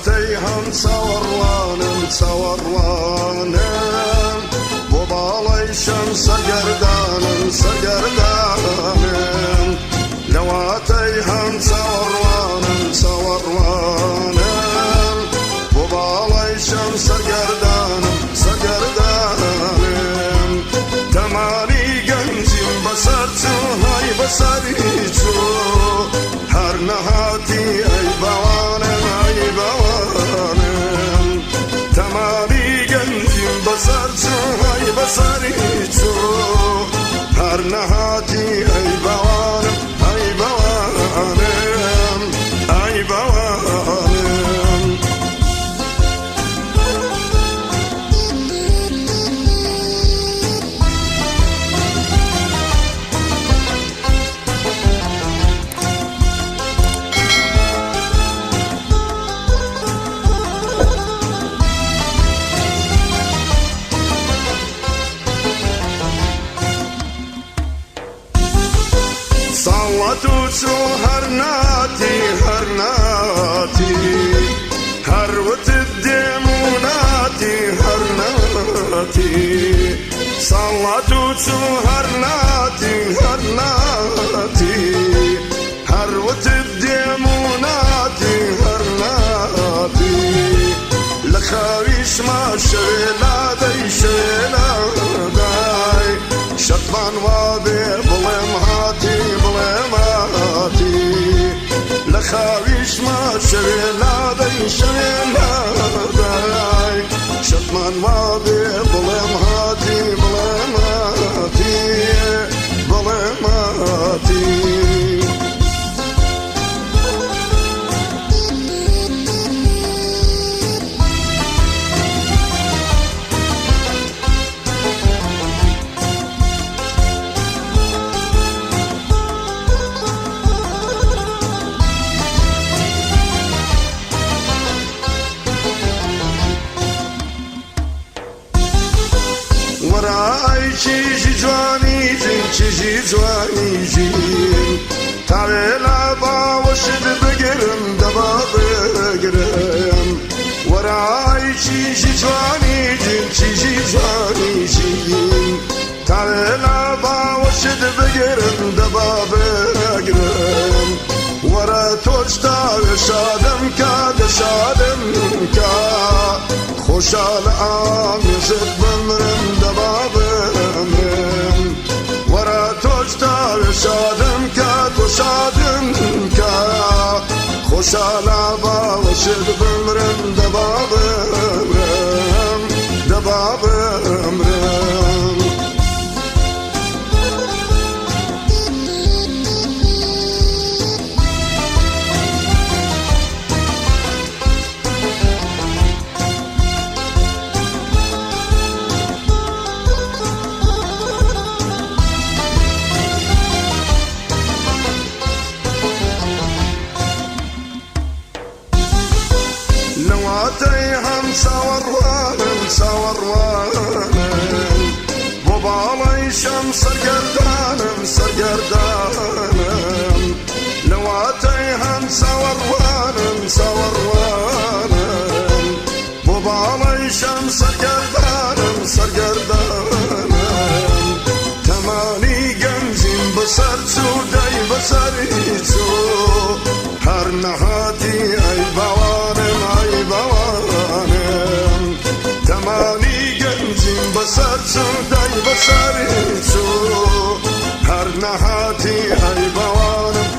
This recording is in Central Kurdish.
تيهان سورانم وباليشم سرگردانم لوا تيهان سورانم وباليشم سرگردانم تمالی گنجیم بسرچو های بسریچو هر نهاتی ای بوانم تمالی گنجیم بسرچو های بسریچو هر نهاتی ای بوانم صوتو هر ناتي هر وتدموناتي هر ناتي صوتو هر ناتي هر وتدموناتي هر ناتي لخاويش ما شيلا داي شطبان وابي بلم هاتي لخاويش ما شيلا داي شطمان وابي بلم هاتي وراي چيجي جواني جين تعالى باوشد بقرم دبا بقرم وراي چيجي جواني جين تعالى باوشد بقرم دبا بقرم ورا توجتا شادم كا خوشال آمیزد بمرم دبابم ورا توجتا شادم که خوشال باوشد بمرم دبابم تيهان سورانم وباليشم سرگردانم لوا تيهان سورانم وباليشم سرگردانم تمالی گنجیم بسرچو دای بسریچو هر نهاتی ای بوانم تمالی گنجیم بسرچو دای بسریچو هر نهاتی ای بوانم